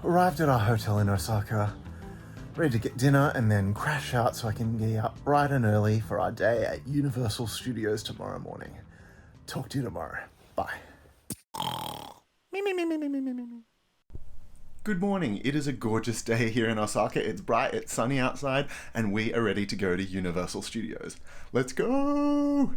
arrived at our hotel in Osaka, ready to get dinner and then crash out so I can get up bright and early for our day at Universal Studios tomorrow morning. Talk to you tomorrow. Bye. Good morning. It is a gorgeous day here in Osaka. It's bright, it's sunny outside, and we are ready to go to Universal Studios. Let's go!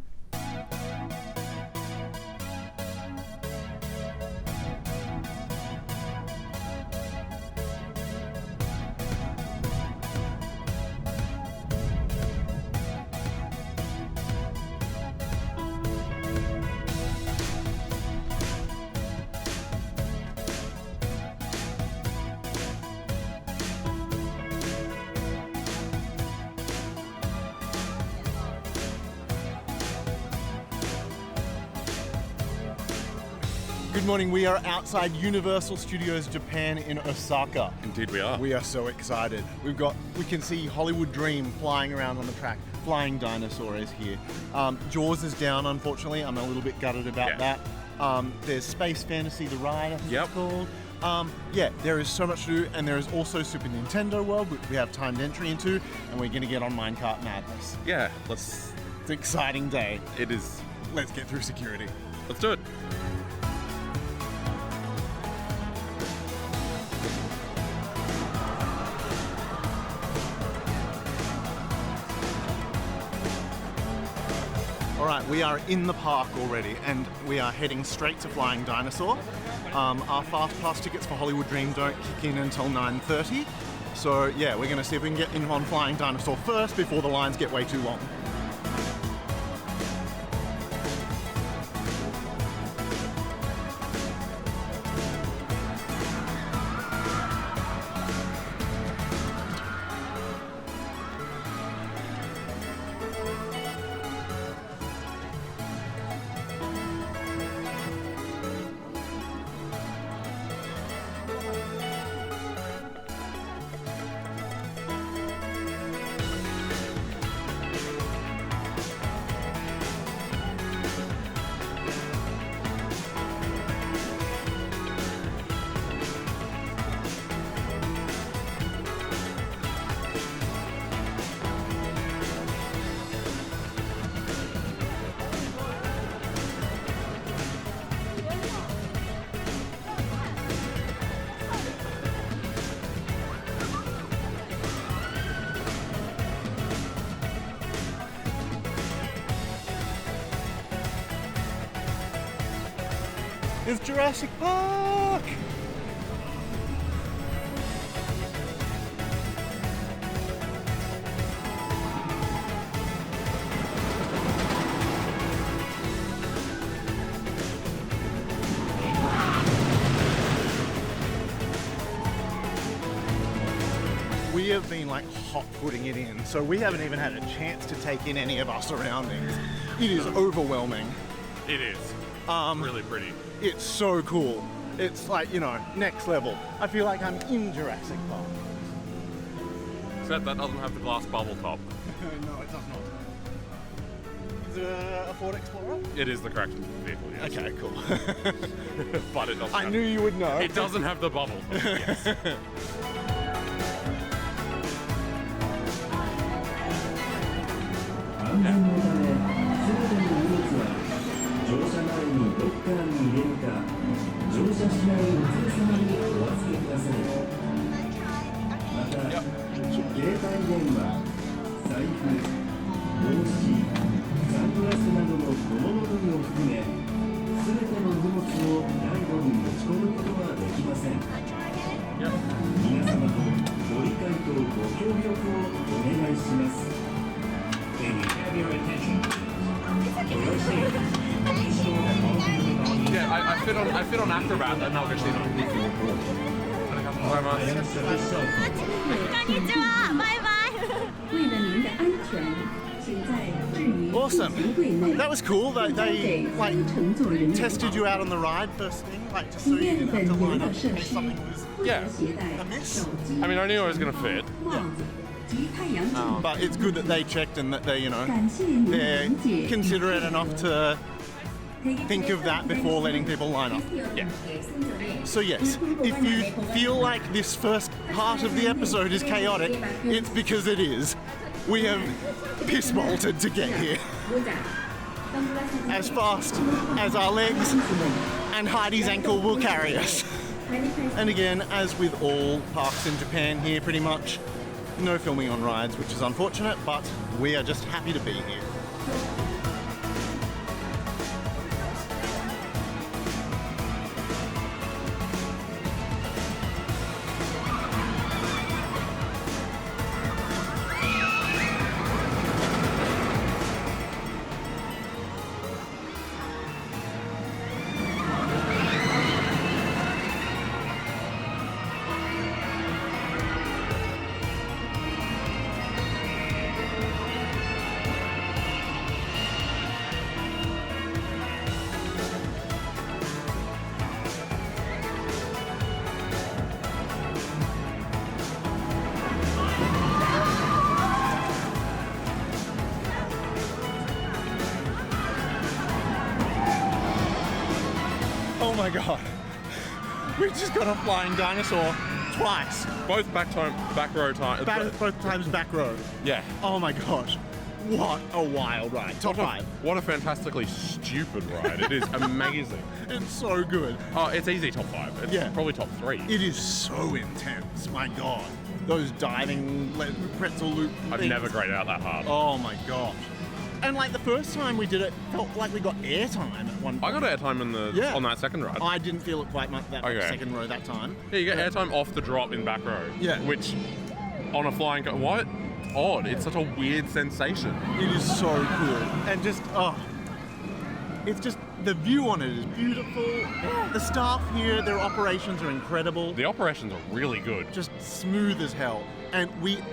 Good morning, we are outside Universal Studios Japan in Osaka. Indeed we are. We are so excited. We can see Hollywood Dream flying around on the track. Flying Dinosaur is here. Jaws is down, unfortunately. I'm a little bit gutted about that. There's Space Fantasy, the ride, I think it's called. There is so much to do, and there is also Super Nintendo World, which we have timed entry into, and we're going to get on Minecart Madness. Yeah, It's an exciting day. It is. Let's get through security. Let's do it. Alright, we are in the park already and we are heading straight to Flying Dinosaur. Our Fast Pass tickets for Hollywood Dream don't kick in until 9:30. So yeah, we're going to see if we can get in on Flying Dinosaur first before the lines get way too long. It's Jurassic Park! We have been like hot-footing it in, so we haven't even had a chance to take in any of our surroundings. It is overwhelming. It is. Really pretty. It's so cool. It's like, next level. I feel like I'm in Jurassic Park. Except that doesn't have the glass bubble top. No, it does not. Is it a Ford Explorer? It is the correct vehicle, yes. Okay, cool. But it doesn't I knew you would know. It doesn't have the bubble top, yes. 乗車前にロッカーに入れるか、乗車しないお連れ様にお預けください。また、携帯電話、財布、帽子、サングラスなどの小物類を含め、すべての荷物をライドに持ち込むことはできません。皆様のご理解とご協力をお願いします。May we have your attention? For your safety. Yeah, I fit on Acrobat and now actually not leaking. Awesome. That was cool. They tested you out on the ride first thing, just so you didn't have to line up in case something was amiss. I mean, I knew I was going to fit. But it's good that they checked and that they're considerate enough to think of that before letting people line up. Yeah. So yes, if you feel like this first part of the episode is chaotic, it's because it is. We have piss-bolted to get here. As fast as our legs and Heidi's ankle will carry us. And again, as with all parks in Japan here pretty much, no filming on rides, which is unfortunate, but we are just happy to be here. Oh my god. We just got a Flying Dinosaur twice. Both back row time. Both times back row. Yeah. Oh my gosh. What a wild ride. Top 5. What a fantastically stupid ride. It is amazing. It's so good. Oh, it's easy top 5. It's probably top 3. It is so intense. My god. Those diving pretzel loop I've things. never graded out that hard. Oh my gosh. And like the first time we did it, felt like we got airtime at one point. I got airtime on that second ride. I didn't feel it quite much that Okay. second row that time. Yeah, you get airtime off the drop in back row. Yeah. Which, on a flying what? Odd. It's such a weird sensation. It is so cool. And just, it's just, the view on it is beautiful. The staff here, their operations are incredible. The operations are really good. Just smooth as hell. And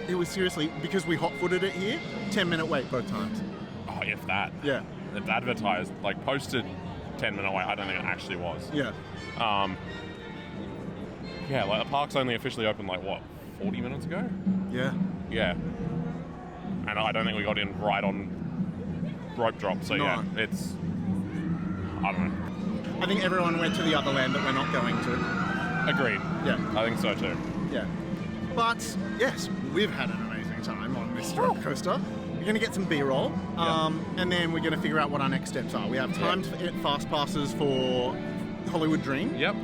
it was seriously, because we hot-footed it here, 10-minute wait both times. Oh, if that. Yeah. It's advertised, posted 10-minute wait. I don't think it actually was. Yeah. Yeah, the park's only officially opened 40 minutes ago? Yeah. Yeah. And I don't think we got in right on rope drop, so yeah, it's... I don't know. I think everyone went to the other land that we're not going to. Agreed. Yeah. I think so too. Yeah. But, yes, we've had an amazing time on this roller coaster. We're going to get some B-roll, and then we're going to figure out what our next steps are. We have timed fast passes for Hollywood Dream. Yep.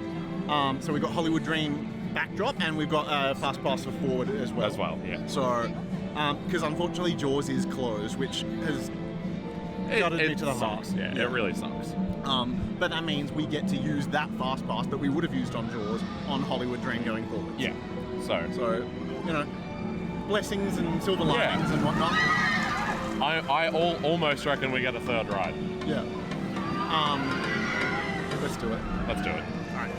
So we've got Hollywood Dream backdrop, and we've got a fast pass for Forward as well. As well, yeah. So, because unfortunately Jaws is closed, which has gutted me to the heart. Sucks, yeah, it really sucks. But that means we get to use that fast pass that we would have used on Jaws on Hollywood Dream going forward. Yeah. So, blessings and silver linings and whatnot. I almost reckon we get a third ride. Yeah. Let's do it. Let's do it. All right.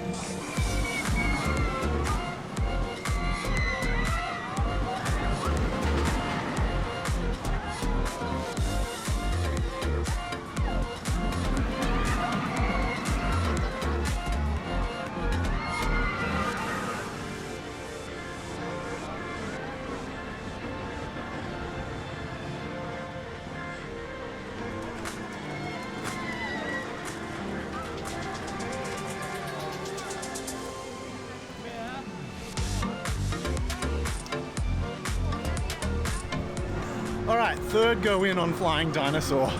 All right, third go in on Flying Dinosaur.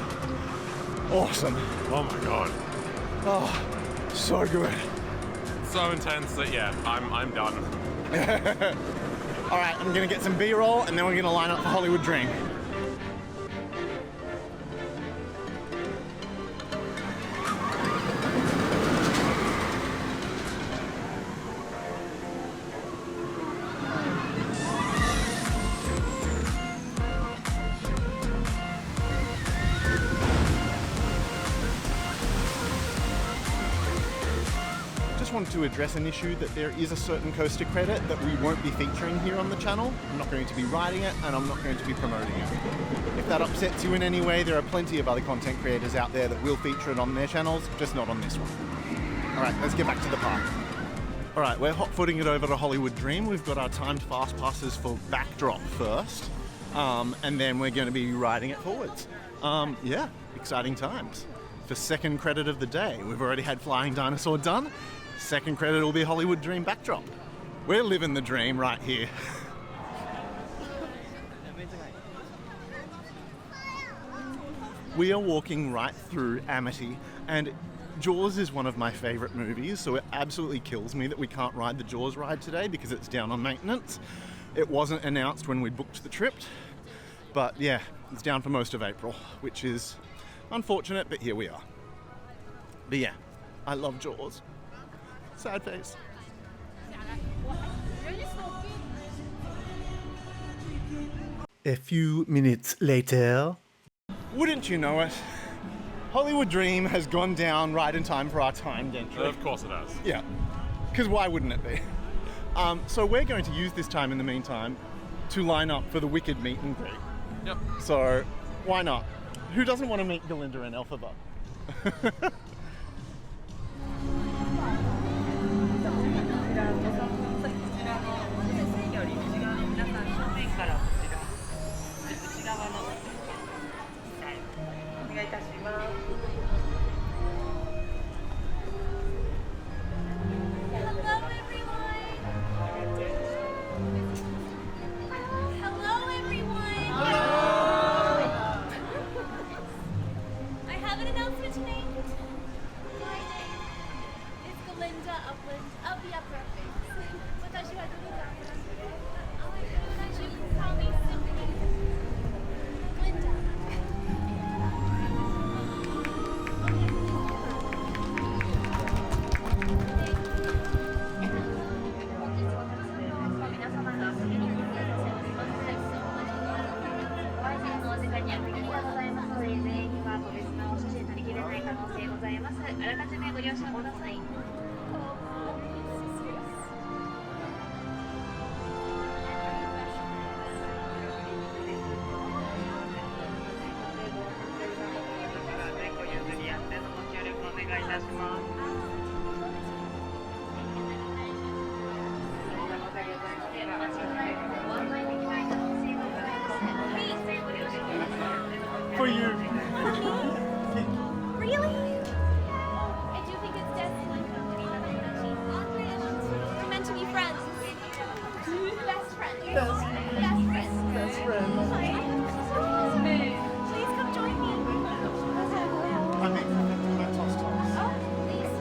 Awesome. Oh my god. Oh, so good. So intense that I'm done. All right, I'm gonna get some B-roll and then we're gonna line up for Hollywood Dream. Wanted to address an issue that there is a certain coaster credit that we won't be featuring here on the channel. I'm not going to be riding it and I'm not going to be promoting it. If that upsets you in any way, there are plenty of other content creators out there that will feature it on their channels, just not on this one. All right, let's get back to the park. All right, we're hot-footing it over to Hollywood Dream. We've got our timed fast passes for backdrop first, and then we're going to be riding it forwards. Yeah, exciting times. the second credit of the day. We've already had Flying Dinosaur done. Second credit will be Hollywood Dream backdrop. We're living the dream right here. We are walking right through Amity, and Jaws is one of my favourite movies, so it absolutely kills me that we can't ride the Jaws ride today because it's down on maintenance. It wasn't announced when we booked the trip, but yeah, it's down for most of April, which is unfortunate, but here we are. But yeah, I love Jaws. Sad face. A few minutes later. Wouldn't you know it? Hollywood Dream has gone down right in time for our timed entry. Of course it has. Yeah, because why wouldn't it be? So we're going to use this time in the meantime to line up for the Wicked meet and greet. Yep. So why not? Who doesn't want to meet Glinda and Elphaba? For you. Really? I do think it's definitely we're meant to be friends. Best friends. Best friends. Best friends. Please come join me. I mean, my toss toss. Oh, please.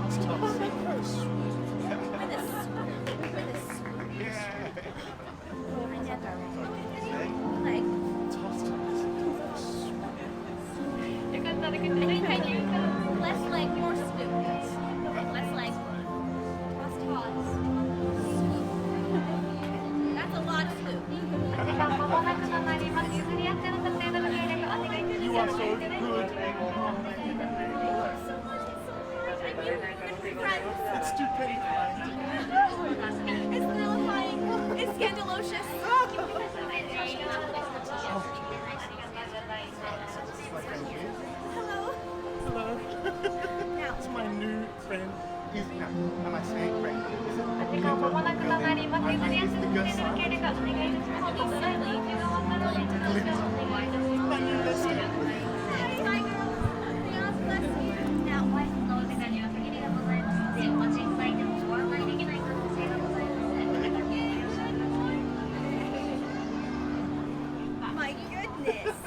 Toss toss. With this. Like. Toss toss. I think I do less like more swoop. Less like toss. That's a lot of swoop. You are so good. It's stupid. It's terrifying. It's scandalocious. Hello. Hello. Now. It's my new friend. Am I saying friend? Is it? I'll be My new bestie. Hi, girl. God bless you. Now. My goodness.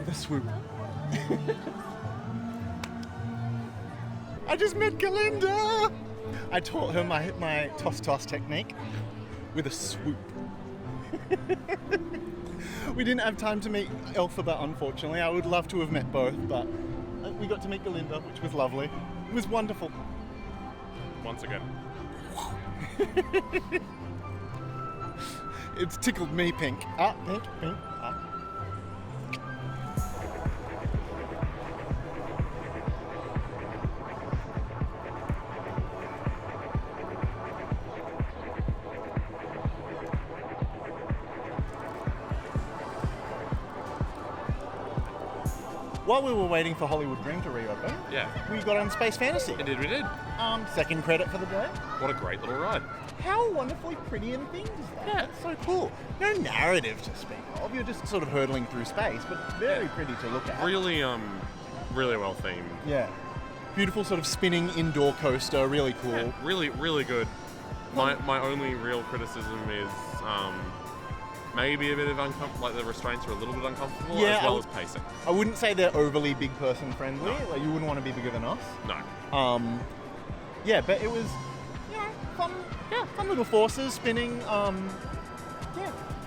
The swoop. I just met Glinda! I taught her my toss technique with a swoop. We didn't have time to meet Elphaba, unfortunately. I would love to have met both, but we got to meet Glinda, which was lovely. It was wonderful. Once again. It's tickled me pink. Pink, pink. While we were waiting for Hollywood Dream to reopen, we got on Space Fantasy. Indeed we did. Second credit for the day. What a great little ride. How wonderfully pretty and themed is that? Yeah. That's so cool. No narrative to speak of. You're just sort of hurtling through space, but very pretty to look at. Really, really well themed. Yeah. Beautiful sort of spinning indoor coaster. Really cool. Yeah, really, really good. My only real criticism is maybe a bit of uncomfortable, like the restraints are a little bit uncomfortable, as well as pacing. I wouldn't say they're overly big person friendly. No. Like you wouldn't want to be bigger than us. No. Yeah, but it was, fun. Yeah, fun little forces spinning. It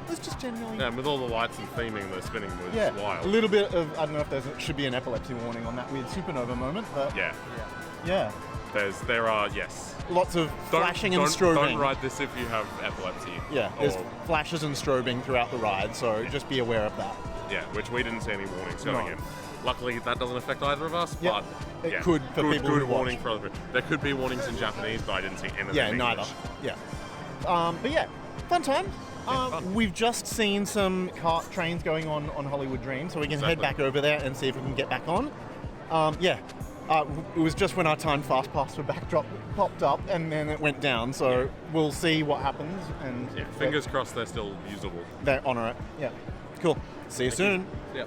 was just generally. Yeah, and with all the lights and theming, the spinning was wild. A little bit of, I don't know if there should be an epilepsy warning on that weird supernova moment, but yeah. There are, yes. Lots of flashing and strobing. Don't ride this if you have epilepsy. Yeah, there's flashes and strobing throughout the ride, so just be aware of that. Yeah, which we didn't see any warnings going in. Luckily, that doesn't affect either of us, but it could for people who warning watch. for other people. There could be warnings in Japanese, but I didn't see anything in neither. English. Yeah. But yeah, fun time. We've just seen some trains going on Hollywood Dream, so we can head back over there and see if we can get back on. It was just when our time fast pass for backdrop popped up and then it went down, so we'll see what happens. And fingers crossed they're still usable. They honour it. Yeah. Cool. See you soon. Yeah.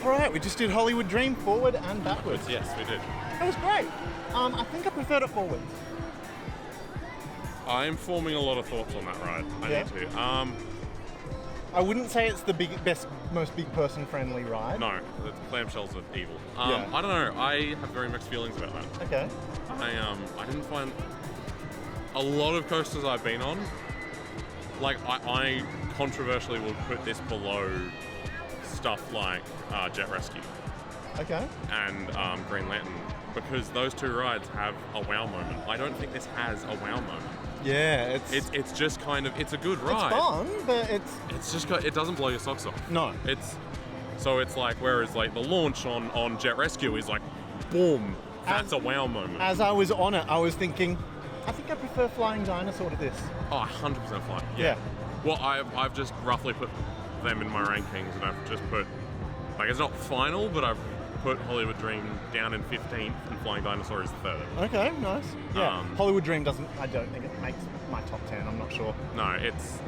Alright, we just did Hollywood Dream forward and backwards. Yes, we did. That was great. I think I preferred it forwards. I'm forming a lot of thoughts on that ride. I need to. I wouldn't say it's the most big person friendly ride. No, the clamshells are evil. I don't know. I have very mixed feelings about that. Okay. I didn't find a lot of coasters I've been on. Like I controversially would put this below stuff like Jet Rescue. Okay. And Green Lantern, because those two rides have a wow moment. I don't think this has a wow moment. Yeah, it's just kind of, it's a good ride. It's fun, but it's just it doesn't blow your socks off. No. So it's like, whereas like the launch on Jet Rescue is like, boom, that's a wow moment. As I was on it, I was thinking, I think I prefer Flying Dinosaur to this. Oh, 100% Flying. Yeah. Well, I've just roughly put them in my rankings, and I've just put, like, it's not final, but I've put Hollywood Dream down in 15th and Flying Dinosaur is 3rd. Okay, nice. Yeah, Hollywood Dream I don't think it makes my top 10, I'm not sure. No, it's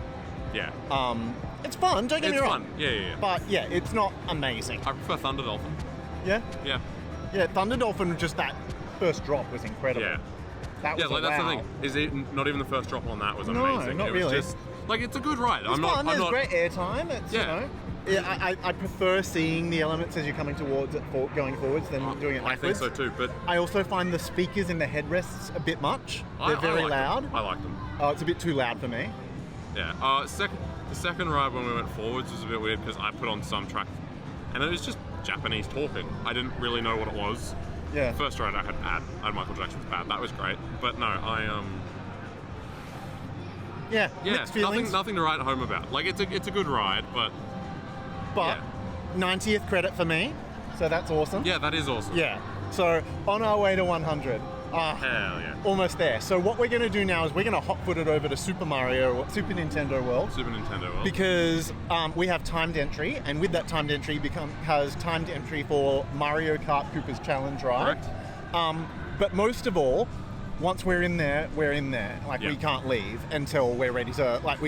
fun, don't get me wrong. It's fun, yeah. But yeah, it's not amazing. I prefer Thunder Dolphin. Yeah? Yeah. Yeah, Thunder Dolphin, just that first drop was incredible. Yeah. That was that's the thing. Is it not even the first drop on that was amazing? No, not really. It was just, like, it's a good ride. It's fun, there's great airtime. It's, I prefer seeing the elements as you're coming towards it, going forwards, than doing it backwards. I think so too, but I also find the speakers in the headrests a bit much. They're very loud. I like them. It's a bit too loud for me. Yeah. The second ride when we went forwards was a bit weird because I put on some track, and it was just Japanese talking. I didn't really know what it was. Yeah. First ride I had Michael Jackson's Bad. That was great, but no, mixed feelings. Nothing to write home about. Like, it's a good ride, but 90th credit for me, so that's awesome. Yeah, that is awesome. Yeah. So on our way to 100, Hell yeah. Almost there. So what we're going to do now is we're going to hot-foot it over to Super Nintendo World. Super Nintendo World. Because we have timed entry, and with that timed entry has timed entry for Mario Kart Koopa's Challenge Ride. Correct. But most of all, once we're in there, we're in there. Like, Yeah. we can't leave until we're ready to, like,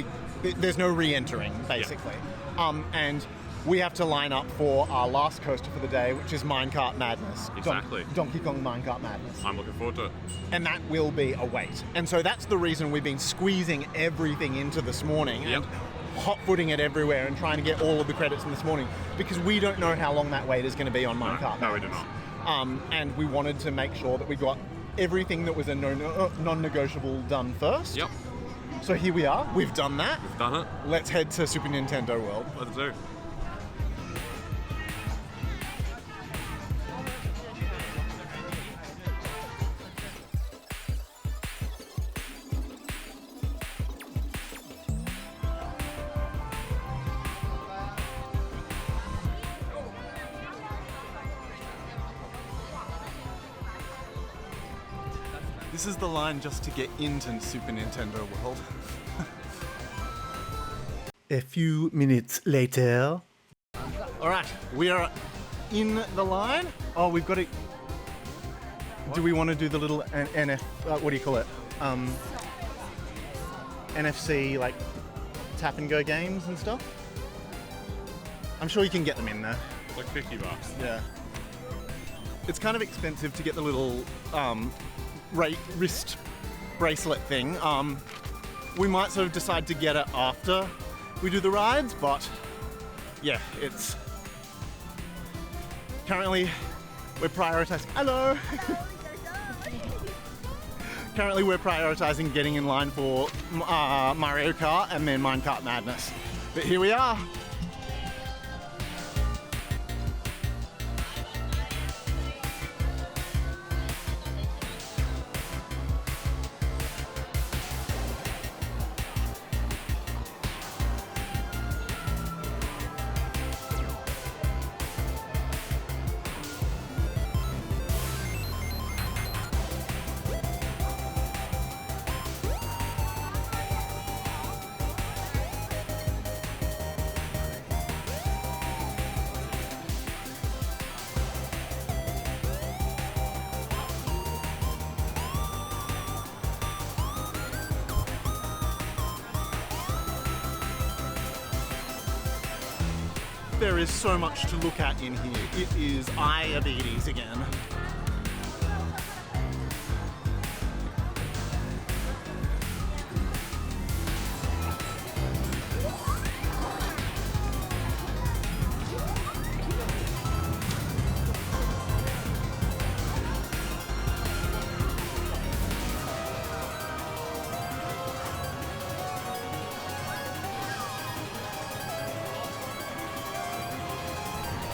there's no re-entering, basically. And we have to line up for our last coaster for the day, which is Minecart Madness. Exactly. Donkey Kong Minecart Madness. I'm looking forward to it. And that will be a wait. And so that's the reason we've been squeezing everything into this morning. Yep. And hot-footing it everywhere and trying to get all of the credits in this morning, because we don't know how long that wait is going to be on Minecart Madness. No, we do not. And we wanted to make sure that we got everything that was a non-negotiable done first. Yep. So here we are. We've done that. We've done it. Let's head to Super Nintendo World. Let's do. This is the line just to get into Super Nintendo World. A few minutes later. All right, we are in the line. Oh, we've got it. Do we want to do the little what do you call it? NFC, like, tap and go games and stuff? I'm sure you can get them in there. It's like $50. Yeah. It's kind of expensive to get the little wrist bracelet thing. We might sort of decide to get it after we do the rides, but yeah, it's currently we're prioritizing. Hello. Currently, we're prioritizing getting in line for Mario Kart and then Minecart Madness. But here we are. There is so much to look at in here. It is diabetes again.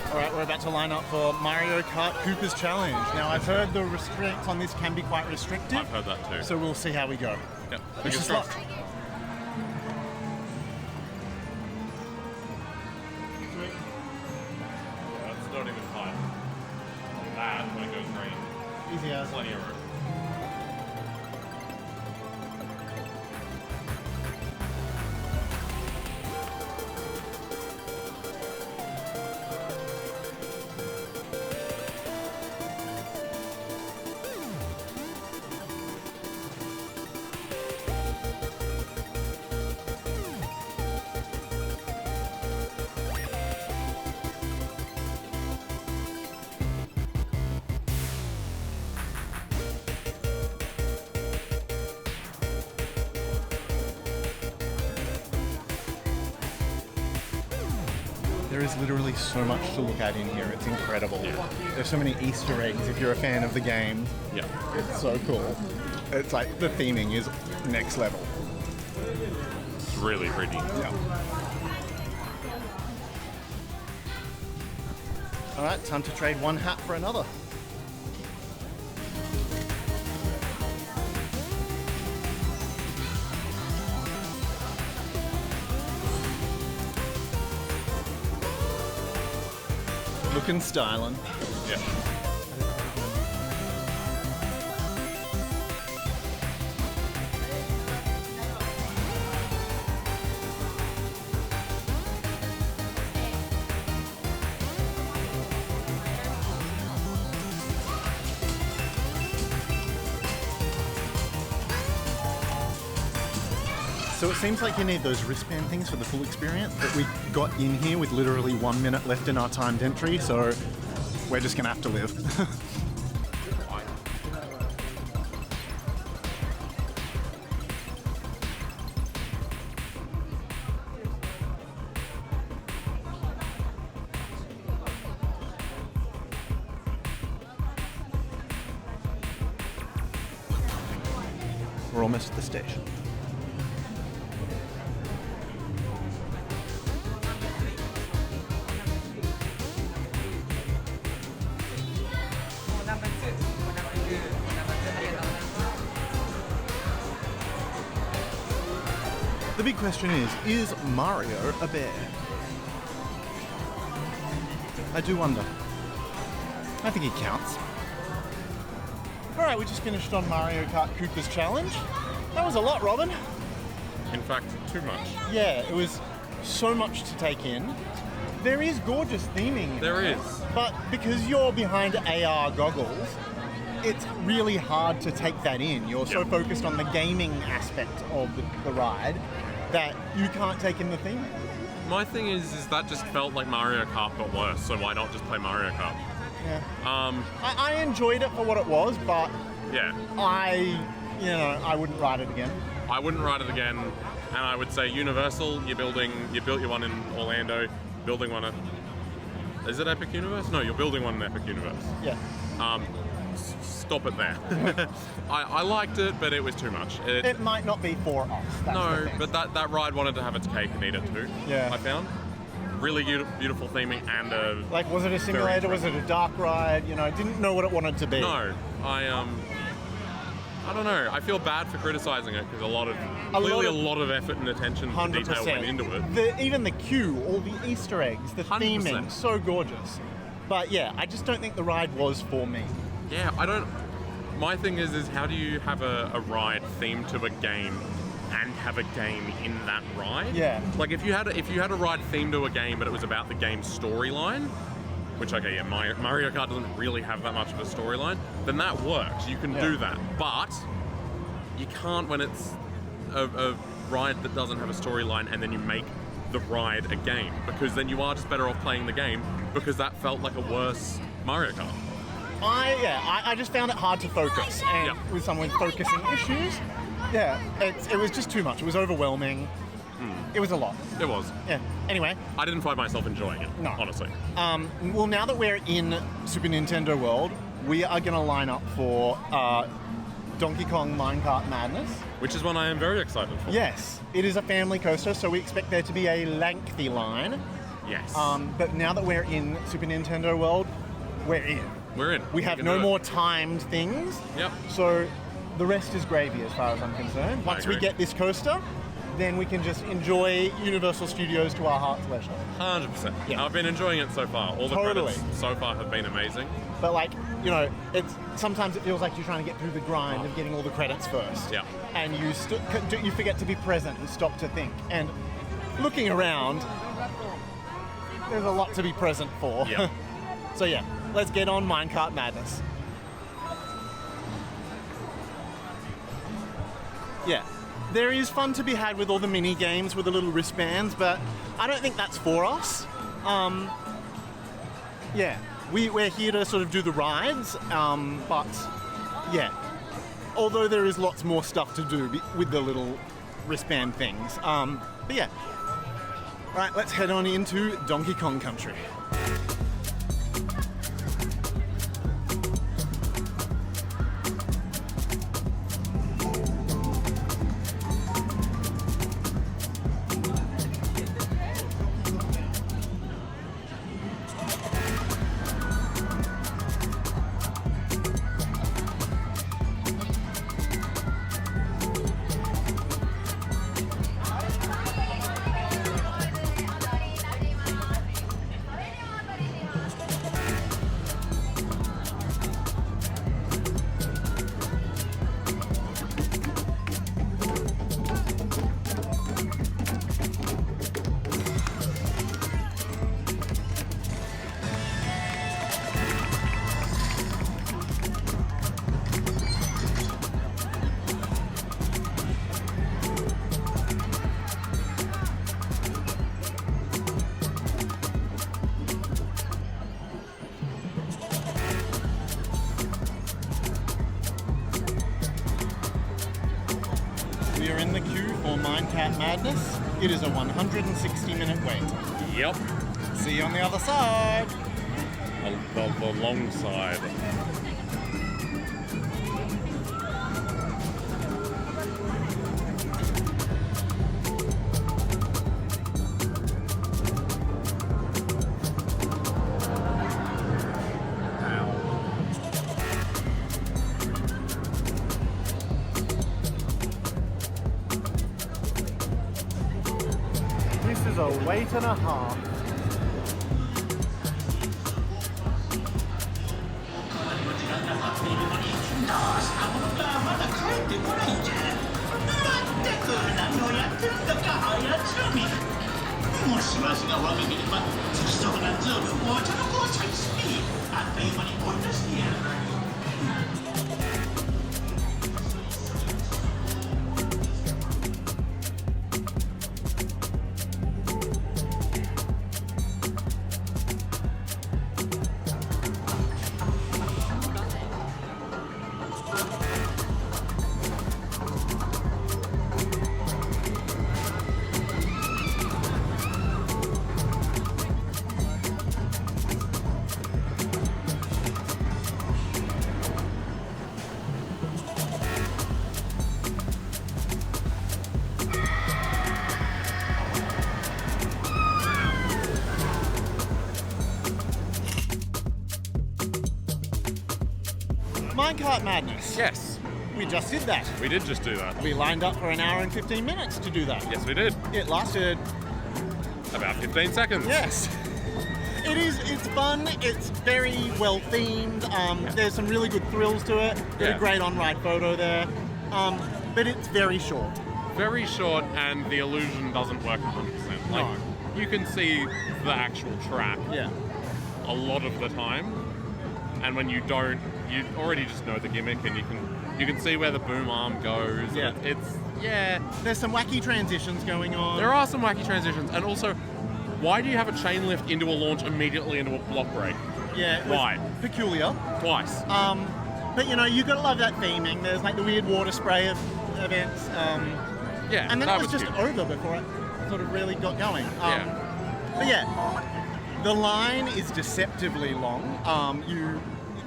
Alright, we're about to line up for Mario Kart Koopa's Challenge. Now, I've heard the restraints on this can be quite restrictive. I've heard that too. So we'll see how we go. Yep. Wish us luck. Yeah, it's not even high. That, when it goes green, Easy as. plenty of room. There is literally so much to look at in here. It's incredible. Yeah. There's so many Easter eggs if you're a fan of the game. Yeah. It's so cool. It's like the theming is next level. It's really pretty. Yeah. All right, time to trade one hat for another. Looking styling. Yeah. So it seems like you need those wristband things for the full experience, but we got in here with literally 1 minute left in our timed entry, so we're just gonna have to live. We're almost at the station. The big question is Mario a bear? I do wonder. I think he counts. Alright, we just finished on Mario Kart Koopa's challenge. That was a lot, Robin. In fact, too much. Yeah, it was so much to take in. There is gorgeous theming. There is. But because you're behind AR goggles, it's really hard to take that in. You're so focused on the gaming aspect of the ride that you can't take in the theming. My thing is that just felt like Mario Kart but worse, so why not just play Mario Kart? Yeah. I enjoyed it for what it was, but yeah. I wouldn't ride it again. I wouldn't ride it again, and I would say Universal, you built your one in Orlando, building one at, is it Epic Universe? No, you're building one in Epic Universe. Yeah. Stop it there. I liked it, but it was too much. It might not be for us. That's the thing. But that ride wanted to have its cake and eat it too. Yeah. I found really beautiful theming and a like, was it a simulator? Was it a dark ride? You know, I didn't know what it wanted to be. No, I don't know. I feel bad for criticizing it because a lot of effort and attention to detail went into it. Even the queue, all the Easter eggs, the 100%. theming, so gorgeous. But yeah, I just don't think the ride was for me. Yeah, I don't. My thing is how do you have a ride themed to a game and have a game in that ride? Yeah. Like if you had a ride themed to a game, but it was about the game's storyline, which Mario Kart doesn't really have that much of a storyline, then that works. You can do that, but you can't when it's a ride that doesn't have a storyline and then you make the ride a game, because then you are just better off playing the game, because that felt like a worse Mario Kart. I just found it hard to focus, and with someone focusing issues, it was just too much. It was overwhelming. It was a lot. It was. Yeah. Anyway. I didn't find myself enjoying it, no. Honestly. Well, now that we're in Super Nintendo World, we are going to line up for Donkey Kong Minecart Madness. Which is one I am very excited for. Yes. It is a family coaster, so we expect there to be a lengthy line. Yes. But now that we're in Super Nintendo World, we're in. We're in. We have no more timed things. Yep. So the rest is gravy as far as I'm concerned. Once we get this coaster, then we can just enjoy Universal Studios to our heart's leisure. 100%. Yeah. I've been enjoying it so far. All the credits so far have been amazing. But sometimes it feels like you're trying to get through the grind of getting all the credits first. Yeah. And you forget to be present and stop to think. And looking around, there's a lot to be present for. Yeah. So yeah, let's get on Minecart Madness. Yeah. There is fun to be had with all the mini games with the little wristbands, but I don't think that's for us. We're here to sort of do the rides, but yeah, although there is lots more stuff to do with the little wristband things. But yeah, right, let's head on into Donkey Kong Country. We are in the queue for Mindcat Madness. It is a 160-minute wait. Yep. See you on the other side. The long side. This is a wait and a half. Minecart Madness. Yes, We just did that. we did just do that. We lined up for an hour and 15 minutes to do that. Yes, we did. It lasted, About 15 seconds. yes. It's fun, it's very well themed, there's some really good thrills to it, there's Yeah. a great on-ride photo there, but it's very short. Very short, and the illusion doesn't work 100%. Like, No. you can see the actual track Yeah. a lot of the time, and when you don't, you already just know the gimmick, and you can see where the boom arm goes. Yeah. Yeah. There's some wacky transitions going on. There are some wacky transitions, and also, why do you have a chain lift into a launch immediately into a block break? Yeah, it was Why? peculiar. Twice. But you know, you gotta love that theming. There's like the weird water spray events. Yeah, And then that it was just cute. over before it sort of really got going. Yeah. But yeah, the line is deceptively long.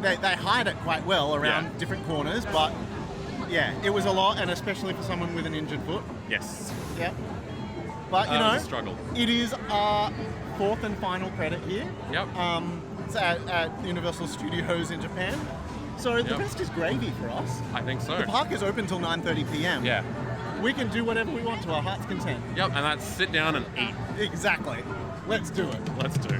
They hide it quite well around Yeah. different corners, but yeah, it was a lot, and especially for someone with an injured foot. Yes. Yeah. But you It know, was a struggle. it is our fourth and final credit here. Yep. It's at Universal Studios in Japan. So the Yep. rest is gravy for us. I think so. The park is open till 9:30 p.m. Yeah. We can do whatever we want to our heart's content. Yep, and that's sit down and eat. Exactly. Let's do it. Let's do.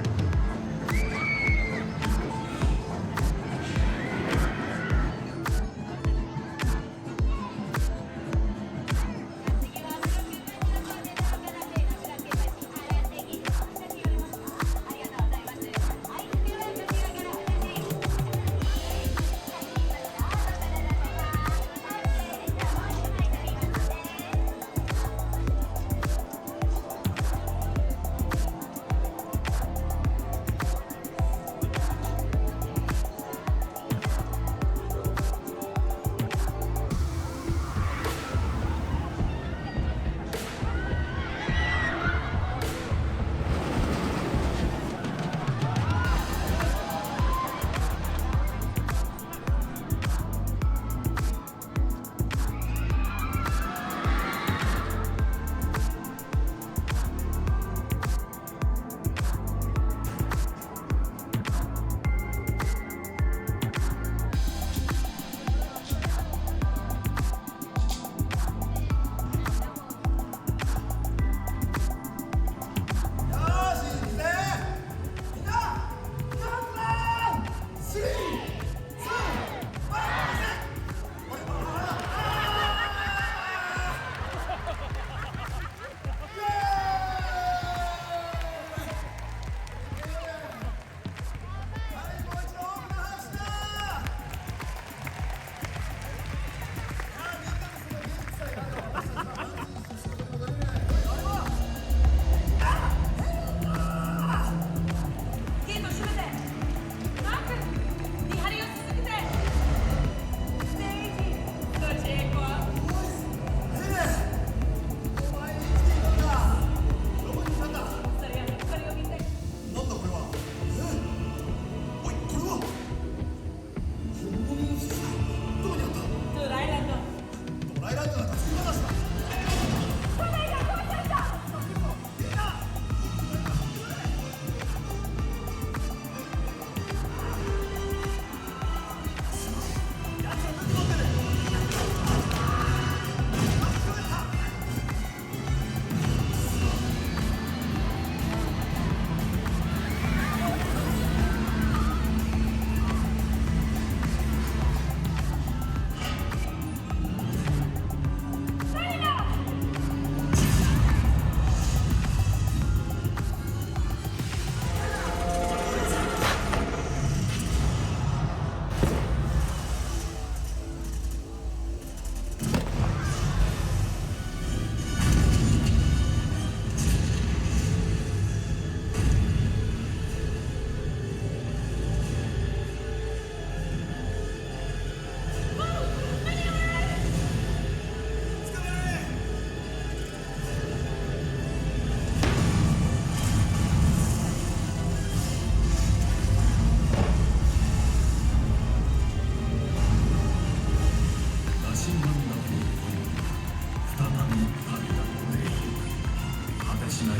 しない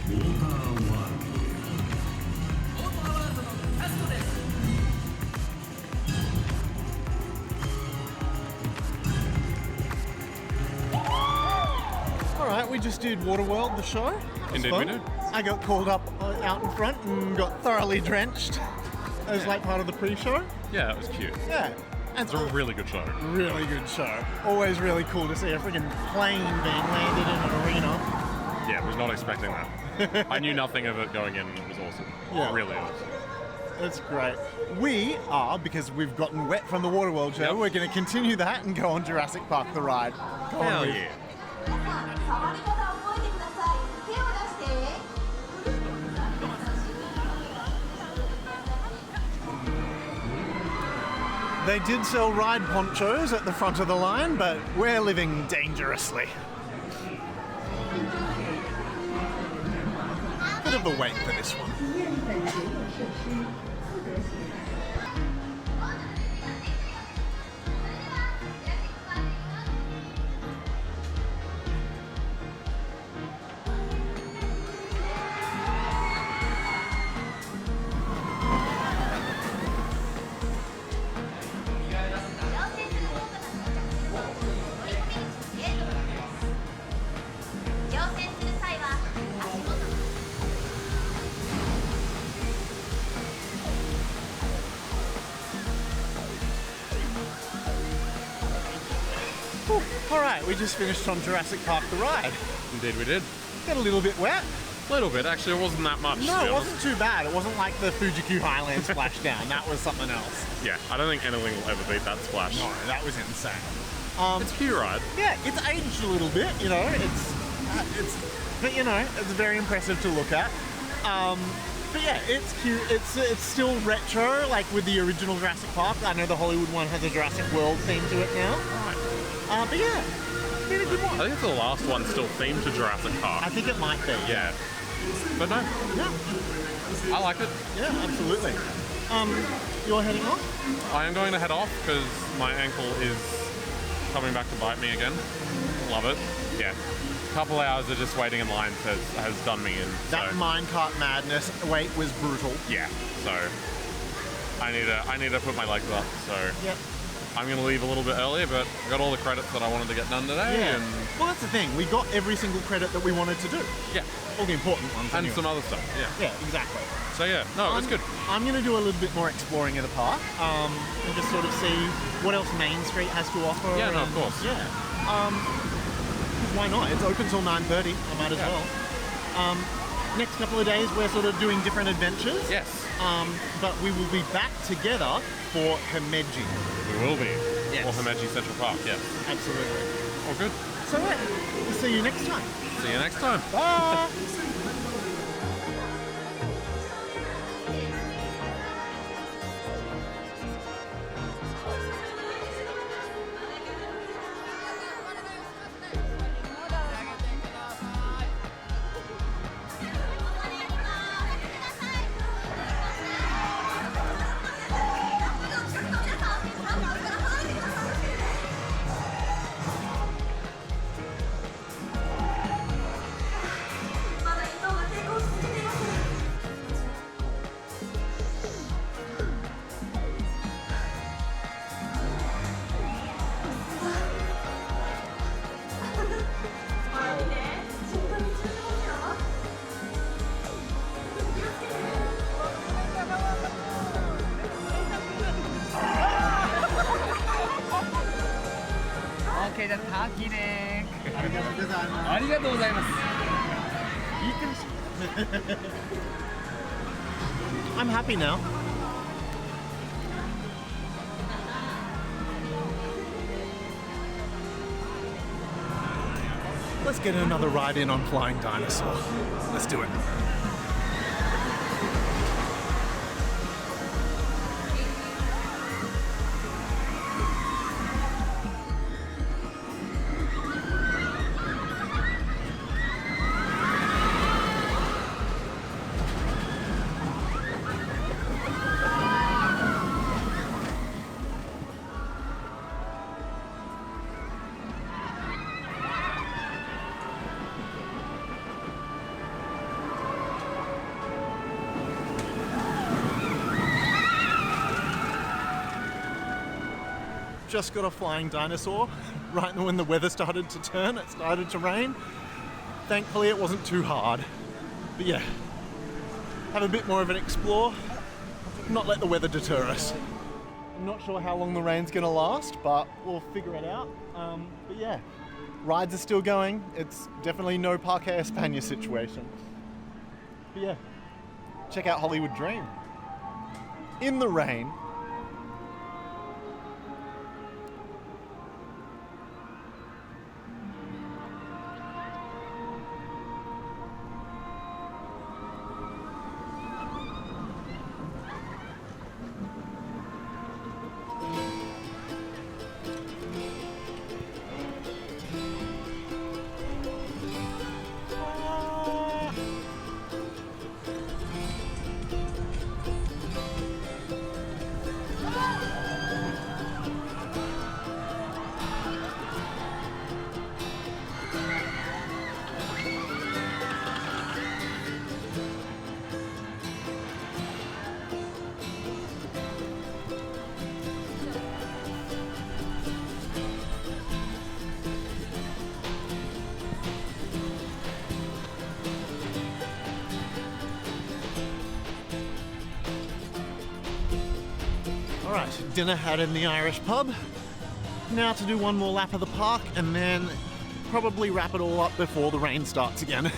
海ウォーターワールド Alright, we just did Waterworld, the show. That was Indeed fun. we did. I got called up out in front and got thoroughly drenched. It was like part of the pre-show. Yeah, that was cute. Yeah. And It's a really good show. really good show. Always really cool to see a freaking plane being landed in an arena. Yeah, was not expecting that. I knew nothing of it going in, and it was awesome. Yeah. Really awesome. That's great. We are, because we've gotten wet from the Waterworld show, Yep. we're going to continue that and go on Jurassic Park the ride. Go on, Hell Ruth. yeah. 触り方覚えてください。手を出して。 They did sell ride ponchos at the front of the line, but we're living dangerously. Bit of a wait for this one. Alright, we just finished on Jurassic Park the ride. Indeed we did. Got a little bit wet. A little bit, actually. It wasn't that much. to No, be it honest. wasn't too bad. It wasn't like the Fujiku Highland splashdown. That was something else. Yeah, I don't think anything will ever beat that splash. No, that was insane. It's a cute ride. Yeah, it's aged a little bit, you know. But you know, it's very impressive to look at. But yeah, it's cute. It's still retro, like with the original Jurassic Park. I know the Hollywood one has a Jurassic World theme to it now. But yeah, it's been a good I one. think it's the last one still themed to Jurassic Park. I think it might be. Yeah. But no, Yeah, I like it. yeah, absolutely. You're heading off? I am going to head off because my ankle is coming back to bite me again. Love it. Yeah. A couple hours of just waiting in lines has done me in. That So, minecart madness wait was brutal. yeah. So I need to put my legs up. So Yep. I'm going to leave a little bit earlier, but I got all the credits that I wanted to get done today. Yeah. And Well, that's the thing. We got every single credit that we wanted to do. yeah. All the important ones. And anyway. some other stuff. Yeah. Yeah, exactly. So yeah, no, it's good. I'm going to do a little bit more exploring of the park and just sort of see what else Main Street has to offer. Yeah, no, of and- course. Yeah. 'Cause why not? It's open till 9:30. I might as Yeah. well. Next couple of days, we're sort of doing different adventures. Yes, But we will be back together for Himeji. we will be. Yes. Or Himeji Central Park. Yes. Absolutely. All good. So yeah, we'll see you next time. See you next time. Bye. OK じゃあターキーでありがとうございます I'm happy now. Let's get another ride in on Flying Dinosaur. Let's do it. just got a Flying Dinosaur right when the weather started to turn. It started to rain. Thankfully, it wasn't too hard. But yeah, have a bit more of an explore. Not let the weather deter us. I'm not sure how long the rain's going to last, but we'll figure it out. But yeah, rides are still going. It's definitely no Parque España situation. But yeah, check out Hollywood Dream. In the rain. Alright, dinner had in the Irish pub. Now to do one more lap of the park and then probably wrap it all up before the rain starts again.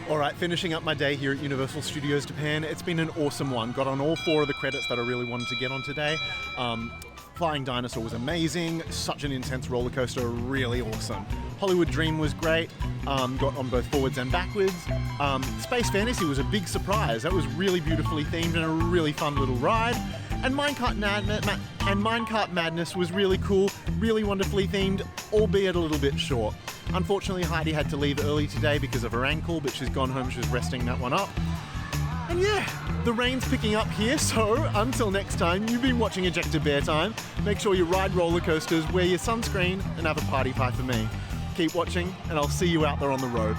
Alright, finishing up my day here at Universal Studios Japan. It's been an awesome one. Got on all 4 of the credits that I really wanted to get on today. Flying Dinosaur was amazing. Such an intense roller coaster, really awesome. Hollywood Dream was great. Got on both forwards and backwards. Space Fantasy was a big surprise. That was really beautifully themed and a really fun little ride. And Minecart Madness was really cool, really wonderfully themed, albeit a little bit short. Unfortunately, Heidi had to leave early today because of her ankle, but she's gone home, she's resting that one up. And yeah, the rain's picking up here, so until next time, you've been watching Ejector Beartime. Make sure you ride roller coasters, wear your sunscreen, and have a party pie for me. Keep watching, and I'll see you out there on the road.